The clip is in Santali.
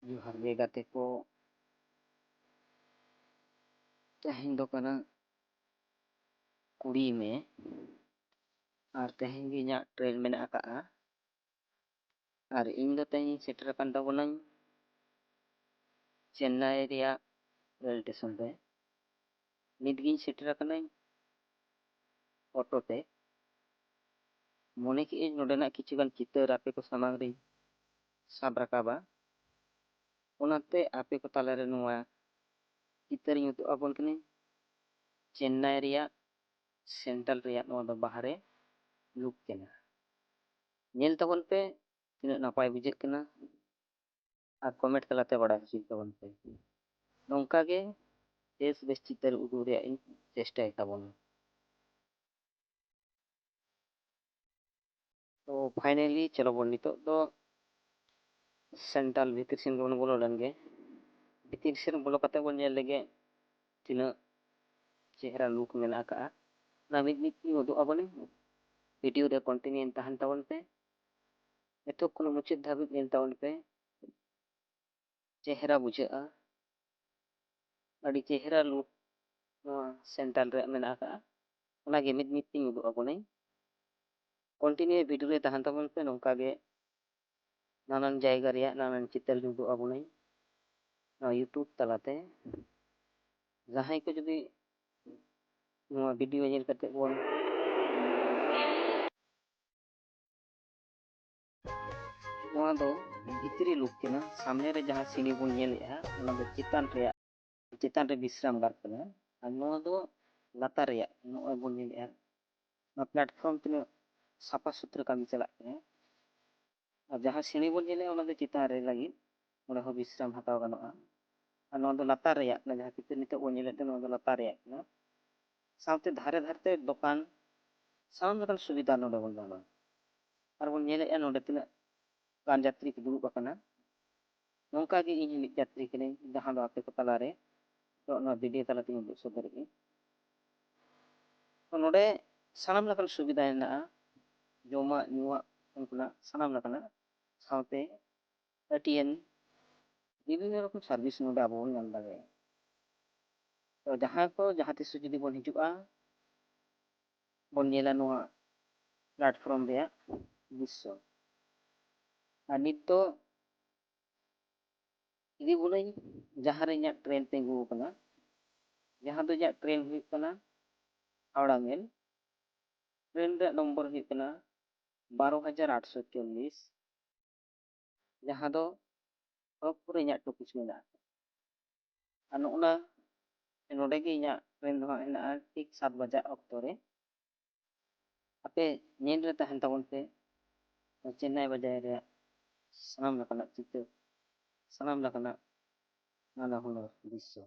ᱡᱚᱦᱟᱨ ᱜᱮ ᱜᱟᱛᱮ ᱠᱚ, ᱛᱮᱦᱮᱧ ᱫᱚ ᱠᱟᱱᱟ 20 ᱢᱮ ᱟᱨ ᱛᱮᱦᱮᱧ ᱜᱮ ᱤᱧᱟᱹᱜ ᱴᱨᱮᱱ ᱢᱮᱱᱟᱜ ᱟᱠᱟᱜᱼᱟ ᱟᱨ ᱤᱧ ᱫᱚ ᱛᱮᱦᱮᱧ ᱥᱮᱴᱮᱨ ᱟᱠᱟᱱ ᱛᱟᱵᱚᱱᱟᱹᱧ ᱪᱮᱱᱱᱟᱭ ᱨᱮᱭᱟᱜ ᱨᱮᱹᱞ ᱥᱴᱮᱥᱚᱱ ᱨᱮ᱾ ᱱᱤᱛᱜᱤᱧ ᱥᱮᱴᱮᱨ ᱟᱠᱟᱱᱟᱹᱧ ᱚᱴᱳ ᱛᱮ᱾ ᱢᱚᱱᱮ ᱠᱮᱜᱼᱟᱹᱧ ᱱᱚᱰᱮᱱᱟᱜ ᱠᱤᱪᱷᱩᱜᱟᱱ ᱪᱤᱛᱟᱹᱨ ᱟᱯᱮ ᱠᱚ ᱥᱟᱢᱟᱝ ᱨᱤᱧ ᱥᱟᱵ ᱨᱟᱠᱟᱵᱟ, ᱚᱱᱟᱛᱮ ᱟᱯᱮ ᱠᱚ ᱛᱟᱞᱟᱨᱮ ᱱᱚᱣᱟ ᱪᱤᱛᱟᱹᱨᱤᱧ ᱩᱫᱩᱜ ᱟᱵᱚᱱ ᱠᱟᱹᱱᱟᱹᱧ ᱪᱮᱱᱱᱟᱭ ᱨᱮᱭᱟᱜ ᱥᱮᱱᱴᱨᱟᱞ ᱨᱮᱭᱟᱜ ᱱᱚᱣᱟ ᱫᱚ ᱵᱟᱦᱨᱮ ᱞᱩᱠ ᱠᱟᱱᱟ᱾ ᱧᱮᱞ ᱛᱟᱵᱚᱱ ᱯᱮ ᱛᱤᱱᱟᱹᱜ ᱱᱟᱯᱟᱭ ᱵᱩᱡᱷᱟᱹᱜ ᱠᱟᱱᱟ ᱟᱨ ᱠᱚᱢᱮᱱᱴ ᱛᱟᱞᱟᱛᱮ ᱵᱟᱲᱟᱭ ᱦᱚᱪᱚᱧ ᱛᱟᱵᱚᱱ ᱯᱮ᱾ ᱱᱚᱝᱠᱟ ᱜᱮ ᱵᱮᱥ ᱪᱤᱛᱟᱹᱨ ᱩᱫᱩᱜ ᱨᱮᱭᱟᱜ ᱤᱧ ᱪᱮᱥᱴᱟᱭ ᱛᱟᱵᱚᱱᱟ᱾ ᱛᱚ ᱯᱷᱟᱭᱱᱟᱞᱤ ᱪᱚᱞᱚ ᱵᱚᱱ ᱱᱤᱛᱚᱜ ᱫᱚ ᱥᱮᱱᱴᱨᱟᱞ ᱵᱷᱤᱛᱤᱨ ᱥᱮᱱ ᱜᱮᱵᱚᱱ ᱵᱚᱞᱚ ᱞᱮᱱ ᱜᱮ᱾ ᱵᱷᱤᱛᱤᱨ ᱥᱮᱱ ᱵᱚᱞᱚ ᱠᱟᱛᱮ ᱵᱚᱱ ᱧᱮᱞ ᱞᱮᱜᱮ ᱛᱤᱱᱟᱹᱜ ᱪᱮᱦᱨᱟ ᱞᱩᱠ ᱢᱮᱱᱟᱜ ᱟᱠᱟᱜᱼᱟ᱾ ᱚᱱᱟ ᱢᱤᱫ ᱛᱤᱧ ᱩᱫᱩᱜ ᱟᱵᱚᱱᱟᱹᱧ, ᱵᱷᱤᱰᱤᱭᱳ ᱨᱮ ᱠᱚᱱᱴᱤᱱᱤᱭᱩ ᱛᱟᱦᱮᱱ ᱛᱟᱵᱚᱱ ᱯᱮ, ᱮᱛᱚ ᱠᱷᱚᱱ ᱢᱩᱪᱟᱹᱫ ᱫᱷᱟᱹᱵᱤᱡ ᱧᱮᱞ ᱛᱟᱵᱚᱱ ᱯᱮ᱾ ᱪᱮᱦᱨᱟ ᱵᱩᱡᱷᱟᱹᱜᱼᱟ, ᱟᱹᱰᱤ ᱪᱮᱦᱨᱟ ᱞᱩᱠ ᱱᱚᱣᱟ ᱥᱮᱱᱴᱨᱟᱞ ᱨᱮᱭᱟᱜ ᱢᱮᱱᱟᱜ ᱟᱠᱟᱜᱼᱟ᱾ ᱚᱱᱟᱜᱮ ᱢᱤᱫ ᱛᱤᱧ ᱩᱫᱩᱜ ᱟᱵᱚᱱᱟᱹᱧ᱾ ᱠᱚᱱᱴᱤᱱᱤᱭᱩ ᱵᱷᱤᱰᱤᱭᱳ ᱨᱮ ᱛᱟᱦᱮᱱ ᱛᱟᱵᱚᱱ ᱯᱮ, ᱱᱚᱝᱠᱟ ᱜᱮ নানাᱱ ᱡᱟᱭᱜᱟ ᱨᱮᱭᱟᱜ ᱱᱟᱱᱟᱱ ᱪᱤᱛᱟᱹᱨ ᱩᱫᱩᱜ ᱟᱵᱚᱱᱟᱹᱧ ᱱᱚᱣᱟ ᱤᱭᱩᱴᱩᱵᱽ ᱛᱟᱞᱟᱛᱮ᱾ ᱡᱟᱦᱟᱸᱭ ᱠᱚ ᱡᱩᱫᱤ ᱱᱚᱣᱟ ᱵᱷᱤᱰᱤᱭᱳ ᱧᱮᱞ ᱠᱟᱛᱮ ᱵᱚᱱ ᱱᱚᱣᱟ ᱫᱚ ᱵᱷᱤᱛᱨᱤ ᱞᱩᱠ ᱠᱟᱱᱟ, ᱥᱟᱢনে ᱨᱮ ᱡᱟᱦᱟᱸ ᱥᱤᱸᱲᱤ ᱵᱚᱱ ᱧᱮᱞᱮᱜᱼᱟ ᱚᱱᱟ ᱫᱚ ᱪᱮᱛᱟᱱ ᱨᱮ ᱵᱤᱥᱨᱟᱢ ᱜᱟᱨ ᱠᱟᱱᱟ ᱟᱨ ᱱᱚᱣᱟ ᱫᱚ ᱞᱟᱛᱟᱨ ᱨᱮᱭᱟᱜ ᱱᱚᱜᱼᱚᱭ ᱵᱚᱱ ᱧᱮᱞᱮᱜᱼᱟ ᱱᱚᱣᱟ ᱯᱞᱟᱴᱯᱷᱨᱚᱢ ᱛᱤᱱᱟᱹᱜ ᱥᱟᱯᱷᱟ ᱥᱩᱛᱨᱟᱹ ᱠᱟᱹᱢᱤ ᱪᱟᱞᱟᱜ ᱠᱟᱱᱟ᱾ ᱟᱨ ᱡᱟᱦᱟᱸ ᱥᱤᱸᱲᱤ ᱵᱚᱱ ᱧᱮᱞᱮᱜᱼᱟ ᱚᱱᱟ ᱫᱚ ᱪᱮᱛᱟᱱ ᱨᱮ ᱞᱟᱹᱜᱤᱫ, ᱚᱸᱰᱮ ᱦᱚᱸ ᱵᱤᱥᱨᱟᱢ ᱦᱟᱛᱟᱣ ᱜᱟᱱᱚᱜᱼᱟ᱾ ᱟᱨ ᱱᱚᱣᱟ ᱫᱚ ᱞᱟᱛᱟᱨ ᱨᱮᱭᱟᱜ ᱠᱟᱱᱟ, ᱡᱟᱦᱟᱸ ᱪᱤᱛᱟᱹᱨ ᱱᱤᱛᱚᱜ ᱵᱚᱱ ᱧᱮᱞᱮᱫ ᱛᱮ ᱱᱚᱣᱟ ᱫᱚ ᱞᱟᱛᱟᱨ ᱨᱮᱭᱟᱜ ᱠᱟᱱᱟ᱾ ᱥᱟᱶᱛᱮ ᱫᱷᱟᱨᱮ ᱫᱷᱟᱨᱮᱛᱮ ᱫᱚᱠᱟᱱ ᱥᱟᱱᱟᱢ ᱞᱮᱠᱟᱱ ᱥᱩᱵᱤᱫᱷᱟ ᱱᱚᱰᱮ ᱵᱚᱱ ᱧᱟᱢᱟ᱾ ᱟᱨ ᱵᱚᱱ ᱧᱮᱞᱮᱜᱼᱟ ᱱᱚᱰᱮ ᱛᱤᱱᱟᱹᱜ ᱜᱟᱱ ᱡᱟᱛᱨᱤ ᱠᱚ ᱫᱩᱲᱩᱵ ᱟᱠᱟᱱᱟ᱾ ᱱᱚᱝᱠᱟ ᱜᱮ ᱤᱧ ᱢᱤᱫ ᱡᱟᱛᱨᱤ ᱠᱟᱹᱱᱟᱹᱧ, ᱡᱟᱦᱟᱸ ᱫᱚ ᱟᱯᱮ ᱠᱚ ᱛᱟᱞᱟᱨᱮ ᱱᱚᱣᱟ ᱵᱷᱤᱰᱤᱭᱳ ᱛᱟᱞᱟᱛᱮᱧ ᱩᱫᱩᱜ ᱥᱚᱫᱚᱨᱮᱜᱼᱟ᱾ ᱛᱚ ᱱᱚᱰᱮ ᱥᱟᱱᱟᱢ ᱞᱮᱠᱟᱱ ᱥᱩᱵᱤᱫᱷᱟ ᱦᱮᱱᱟᱜᱼᱟ, ᱡᱚᱢᱟᱜ ᱧᱩᱣᱟᱜ ᱚᱱᱠᱟᱱᱟᱜ ᱥᱟᱱᱟᱢ ᱞᱮᱠᱟᱱᱟᱜ, ᱥᱟᱶᱛᱮ ATM ᱵᱤᱵᱷᱤᱱᱱᱚ ᱨᱚᱠᱚᱢ ᱥᱟᱨᱵᱷᱤᱥ ᱱᱚᱰᱮ ᱟᱵᱚ ᱵᱚᱱ ᱧᱟᱢ ᱫᱟᱲᱮᱭᱟᱜᱼᱟ᱾ ᱛᱚ ᱡᱟᱦᱟᱸᱭ ᱠᱚ ᱡᱟᱦᱟᱸ ᱛᱤᱥ ᱡᱩᱫᱤ ᱵᱚᱱ ᱦᱤᱡᱩᱜᱼᱟ, ᱵᱚᱱ ᱧᱮᱞᱟ ᱱᱚᱣᱟ ᱯᱞᱟᱴᱯᱷᱨᱚᱢ ᱨᱮᱭᱟᱜ ᱫᱨᱤᱥᱥᱚ᱾ ᱟᱨ ᱱᱤᱛ ᱫᱚ ᱤᱫᱤ ᱵᱚᱱᱟᱹᱧ ᱡᱟᱦᱟᱸ ᱨᱮ ᱤᱧᱟᱹᱜ ᱴᱨᱮᱱ ᱛᱤᱸᱜᱩ ᱟᱠᱟᱱᱟ, ᱡᱟᱦᱟᱸ ᱫᱚ ᱤᱧᱟᱹᱜ ᱴᱨᱮᱱ ᱦᱩᱭᱩᱜ ᱠᱟᱱᱟ ᱦᱟᱣᱲᱟ ᱢᱮᱞ᱾ ᱴᱨᱮᱱ ᱨᱮᱭᱟᱜ ᱱᱚᱢᱵᱚᱨ ᱦᱩᱭᱩᱜ ᱠᱟᱱᱟ 12,840, ᱡᱟᱦᱟᱸ ᱫᱚ ᱠᱷᱚᱲᱚᱜᱽᱯᱩᱨ ᱨᱮ ᱤᱧᱟᱹᱜ ᱴᱚᱯᱤᱥ ᱢᱮᱱᱟᱜᱼᱟ᱾ ᱟᱨ ᱱᱚᱜᱼᱱᱟ ᱱᱚᱰᱮ ᱜᱮ ᱤᱧᱟᱹᱜ ᱴᱨᱮᱱ ᱫᱚ ᱦᱟᱸᱜ ᱦᱮᱱᱟᱜᱼᱟ ᱴᱷᱤᱠ 7 ᱵᱟᱡᱟᱜ ᱚᱠᱛᱚ ᱨᱮ᱾ ᱟᱯᱮ ᱧᱮᱞ ᱨᱮ ᱛᱟᱦᱮᱱ ᱛᱟᱵᱚᱱ ᱯᱮ ᱪᱮᱱᱱᱟᱭ ᱵᱟᱡᱟᱨ ᱨᱮᱭᱟᱜ ᱥᱟᱱᱟᱢ ᱞᱮᱠᱟᱱᱟᱜ ᱪᱤᱛᱟᱹᱨ, ᱥᱟᱱᱟᱢ ᱞᱮᱠᱟᱱᱟᱜ ᱱᱟᱱᱟ ᱦᱩᱱᱟᱹᱨ ᱫᱨᱤᱥᱥᱚ᱾